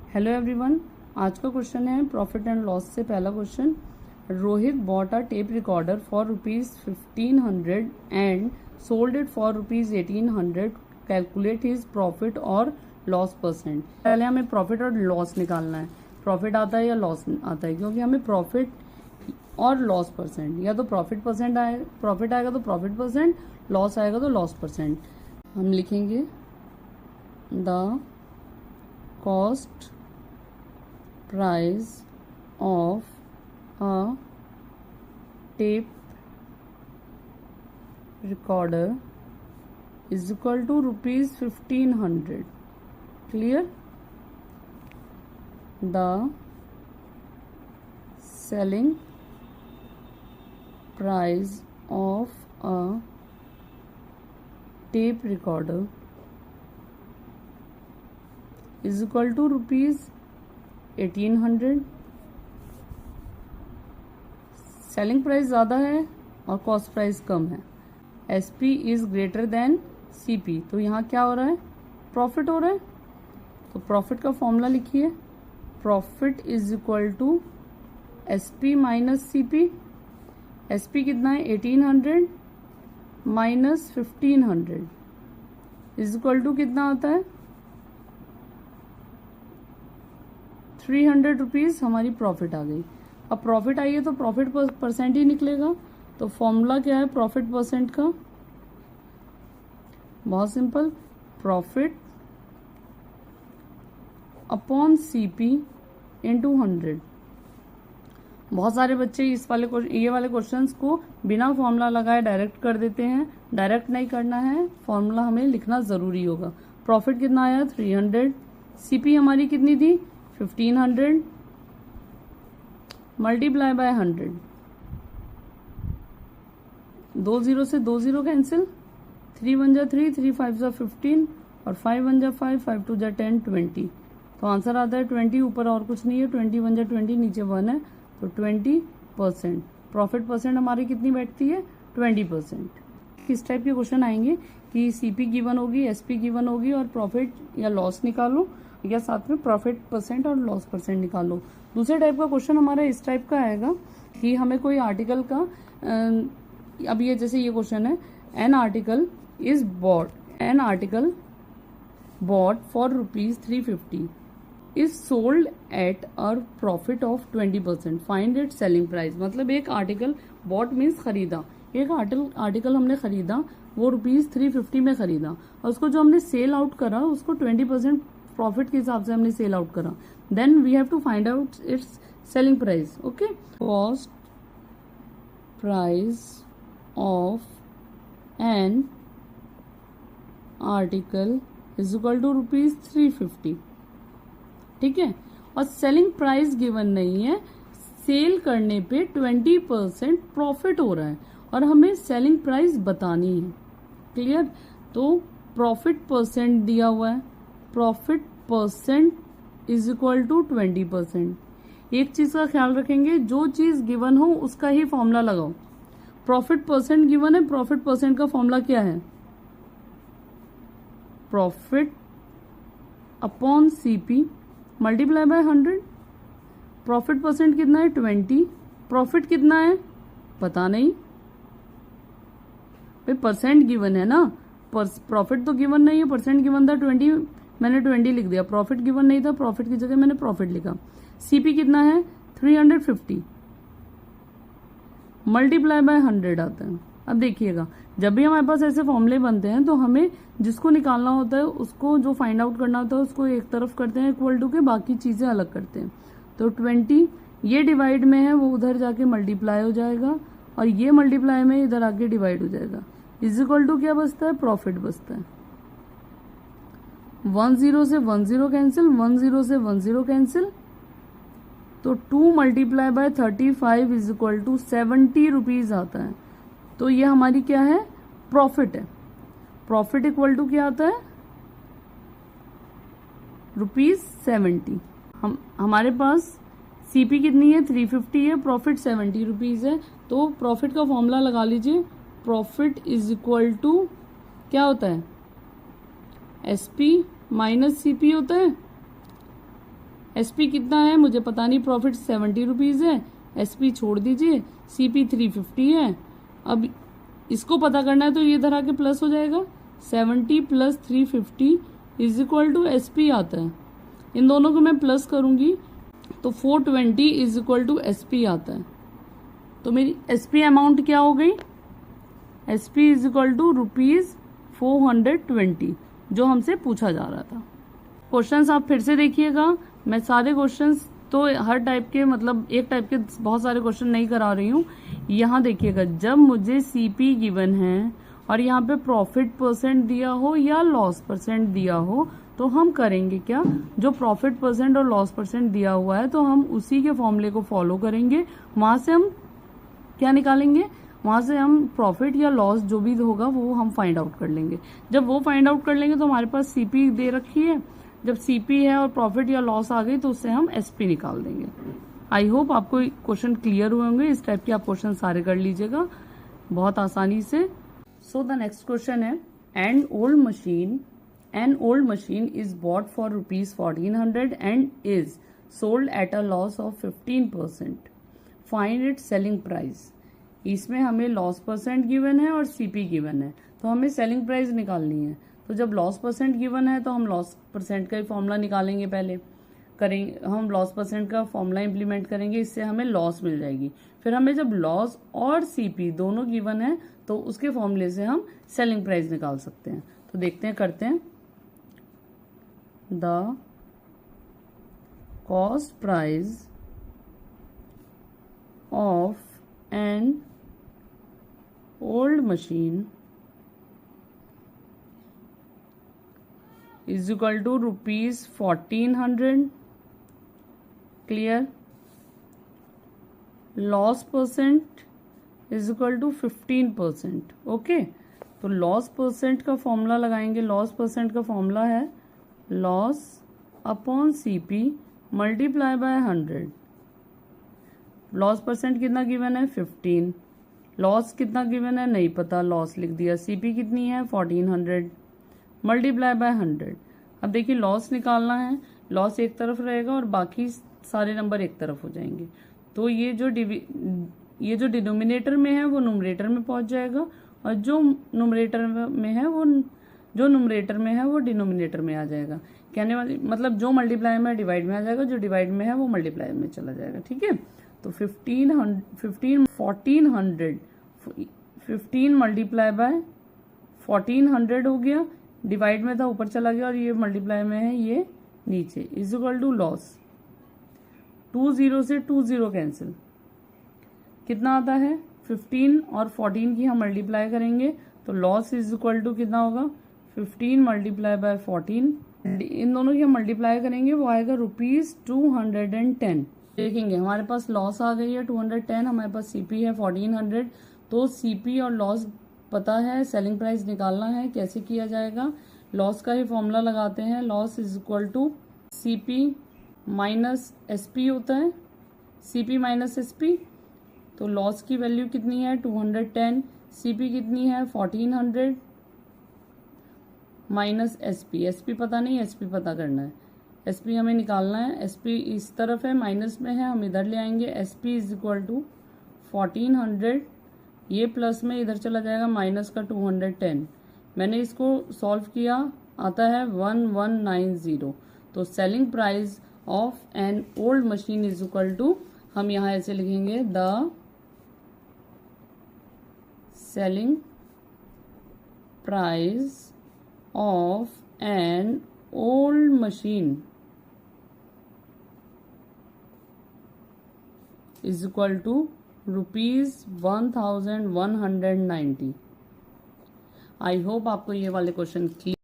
Hello everyone, आज का question है प्रॉफिट एंड लॉस से पहला question. Rohit bought a tape recorder for ₹1500 and sold it for ₹1800। Calculate his profit और loss percent. पहले हमें प्रॉफिट और लॉस निकालना है। प्रॉफिट आता है या लॉस आता है, क्योंकि हमें प्रॉफिट और लॉस परसेंट, या तो प्रॉफिट आएगा तो प्रॉफिट परसेंट, लॉस आएगा तो लॉस परसेंट। हम लिखेंगे the cost price of a tape recorder is equal to ₹1500. Clear? The selling price of a tape recorder is equal to ₹1800। Selling price ज़्यादा है और कॉस्ट प्राइस कम है। SP is greater than CP, तो यहाँ क्या हो रहा है, प्रॉफिट हो रहा है। तो प्रॉफिट का फॉर्मूला लिखिए, profit is equal to SP minus CP। SP कितना है, 1800 माइनस 1500 इज इक्वल टू कितना आता है, ₹300 हमारी प्रॉफिट आ गई। अब प्रॉफिट आई है तो प्रॉफिट परसेंट ही निकलेगा। तो फॉर्मूला क्या है प्रॉफिट परसेंट का, बहुत simple, profit upon CP into 100। बहुत सारे बच्चे ये वाले क्वेश्चंस को बिना फॉर्मूला लगाए डायरेक्ट कर देते हैं। डायरेक्ट नहीं करना है, फॉर्मूला हमें लिखना जरूरी होगा। प्रॉफिट कितना आया, 300। CP हमारी कितनी थी, 1500 मल्टीप्लाई बाय 100। 2 0 से 2 0 कैंसिल, 3 1 जा 3, 3 5 जा 15 और 5 1 जा 5, 5 2 जा 10, 20। तो आंसर आता है 20। ऊपर और कुछ नहीं है, 20 1 जा 20, नीचे 1 है, तो 20%। प्रॉफिट परसेंट हमारी कितनी बैठती है, 20%। किस टाइप के क्वेश्चन आएंगे कि CP गिवन होगी, SP गिवन होगी और प्रॉफिट या लॉस निकालो, या साथ में प्रॉफिट परसेंट और लॉस परसेंट निकालो। दूसरे टाइप का क्वेश्चन हमारा इस टाइप का आएगा कि हमें कोई आर्टिकल का, अब ये जैसे ये क्वेश्चन है, an article bought for ₹350 is sold at a profit of 20%, find it selling price. मतलब एक आर्टिकल, बॉट मीन्स खरीदा, एक आर्टिकल हमने खरीदा, वो ₹350 में खरीदा, और उसको जो हमने सेल आउट करा उसको 20% प्रॉफिट के हिसाब से हमने सेल आउट करा। Then we have to find out its selling price. Okay, cost price of an article is equal to ₹350। ठीक है, और सेलिंग प्राइस गिवन नहीं है, सेल करने पे 20% प्रॉफिट हो रहा है और हमें सेलिंग प्राइस बतानी है। क्लियर? तो प्रॉफिट परसेंट दिया हुआ है, profit percent is equal to 20%। एक चीज का ख्याल रखेंगे, जो चीज गिवन हो उसका ही फॉर्मूला लगाओ। प्रॉफिट परसेंट गिवन है, प्रॉफिट परसेंट का फॉर्मूला क्या है, profit upon CP multiply by 100। Profit percent कितना है, 20। प्रॉफिट कितना है पता नहीं भाई, परसेंट गिवन है ना, प्रॉफिट तो गिवन नहीं है, परसेंट गिवन था 20, मैंने 20 लिख दिया। प्रॉफिट गिवन नहीं था, प्रॉफिट की जगह मैंने प्रॉफिट लिखा। CP कितना है, 350 मल्टीप्लाई बाय 100 आता है। अब देखिएगा, जब भी हमारे पास ऐसे फॉर्मूले बनते हैं तो हमें जिसको निकालना होता है, उसको जो फाइंड आउट करना होता है उसको एक तरफ करते हैं इक्वल टू के, बाकी चीजें अलग करते हैं। तो 20 ये डिवाइड में है, वो उधर जाके मल्टीप्लाई हो जाएगा, और ये मल्टीप्लाई में इधर आके डिवाइड हो जाएगा। इज इक्वल टू क्या बचता है, प्रॉफिट बचता है। 1 0 से 1 0 कैंसिल, 1 0 से 1 0 कैंसिल, तो 2 multiply by 35 is equal to ₹70 आता है। तो ये हमारी क्या है, प्रॉफिट है। प्रॉफिट इक्वल टू क्या आता है, ₹70। हमारे पास CP कितनी है, 350 है, प्रॉफिट ₹70 है। तो प्रॉफिट का फॉर्मूला लगा लीजिए, प्रॉफिट इज इक्वल टू क्या होता है, SP माइनस सीपी होता है। एसपी कितना है मुझे पता नहीं, प्रॉफिट 70 रुपीज है, एसपी छोड़ दीजिए, सीपी 350 है। अब इसको पता करना है तो ये इधर आके प्लस हो जाएगा, 70 plus 350 is equal to SP आता है। इन दोनों को मैं प्लस करूंगी तो 420 इज इक्वल टू एसपी आता है। तो मेरी एसपी अमाउंट क्या हो गई, एसपी इज इक्वल टू ₹420 जो हमसे पूछा जा रहा था। क्वेश्चंस आप फिर से देखिएगा, मैं सारे क्वेश्चंस तो हर टाइप के, मतलब एक टाइप के बहुत सारे क्वेश्चन नहीं करा रही हूँ। यहाँ देखिएगा, जब मुझे सीपी गिवन है और यहाँ पे प्रॉफिट परसेंट दिया हो या लॉस परसेंट दिया हो तो हम करेंगे क्या, जो प्रॉफिट परसेंट और लॉस परसेंट दिया हुआ है तो हम उसी के फॉर्मूले को फॉलो करेंगे। वहां से हम क्या निकालेंगे, वहां से हम प्रॉफिट या लॉस जो भी होगा वो हम फाइंड आउट कर लेंगे। जब वो फाइंड आउट कर लेंगे तो हमारे पास सीपी दे रखी है, जब सीपी है और प्रॉफिट या लॉस आ गई तो उससे हम एसपी निकाल देंगे। आई होप आपको क्वेश्चन क्लियर हुए होंगे। इस टाइप के आप क्वेश्चन सारे कर लीजिएगा बहुत आसानी से। सो द नेक्स्ट क्वेश्चन है, N old machine is bought for ₹1400 and is sold at a loss of 15%, find it selling price. इसमें हमें लॉस परसेंट गिवन है और सीपी गिवन है, तो हमें सेलिंग प्राइस निकालनी है। तो जब लॉस परसेंट गिवन है तो हम लॉस परसेंट का ही फॉर्मूला निकालेंगे, पहले करेंगे हम लॉस परसेंट का फॉर्मूला इंप्लीमेंट करेंगे, इससे हमें लॉस मिल जाएगी। फिर हमें जब लॉस और सीपी दोनों गिवन है तो उसके फॉर्मूले से हम सेलिंग प्राइस निकाल सकते हैं। तो देखते हैं, करते हैं। The cost price of an old machine is equal to ₹1400, clear. Loss percent is equal to 15%, okay. तो लॉस परसेंट का फॉर्मूला लगाएंगे। लॉस परसेंट का फॉर्मूला है loss upon CP multiply by 100। Loss percent कितना गिवन है 15, loss कितना given है नहीं पता, लॉस लिख दिया। सीपी कितनी है 1400 मल्टीप्लाई बाय 100। अब देखिए लॉस निकालना है, लॉस एक तरफ रहेगा और बाकी सारे नंबर एक तरफ हो जाएंगे। तो ये जो डिनोमिनेटर में है वो नुमरेटर में पहुंच जाएगा और जो नुमरेटर में है वो डिनोमिनेटर में आ जाएगा। कहने वाली मतलब जो मल्टीप्लाई में डिवाइड में आ जाएगा, जो डिवाइड में है वो मल्टीप्लाई में चला जाएगा, ठीक है। तो 15 मल्टीप्लाई बाय 1400 हो गया, डिवाइड में था ऊपर चला गया और ये मल्टीप्लाई में है ये नीचे, इज इक्वल टू लॉस। 20 से 20 कैंसिल, कितना आता है 15 और 14 की हम मल्टीप्लाई करेंगे तो लॉस इज इक्वल टू कितना होगा 15 मल्टीप्लाई बाय 14। इन दोनों की हम मल्टीप्लाई करेंगे वो आएगा ₹210। देखेंगे हमारे पास लॉस आ गई है 210, हमारे पास सीपी है 1400। तो सीपी और लॉस पता है, सेलिंग प्राइस निकालना है। कैसे किया जाएगा, लॉस का ही फॉर्मूला लगाते हैं। Loss is equal to CP minus SP होता है, सीपी माइनस एसपी। तो लॉस की वैल्यू कितनी है 210, सीपी कितनी है 1400 माइनस एसपी। एसपी पता नहीं, एसपी पता करना है। एसपी हमें निकालना है, एसपी इस तरफ है माइनस में है, हम इधर ले आएंगे। एसपी इज इक्वल टू 1400, ये प्लस में इधर चला जाएगा माइनस का 210। मैंने इसको सॉल्व किया, आता है 1190। तो selling price of an old machine is equal to, हम यहाँ ऐसे लिखेंगे the selling price of an old machine is equal to ₹1190। I hope आपको ये वाले क्वेश्चन क्लियर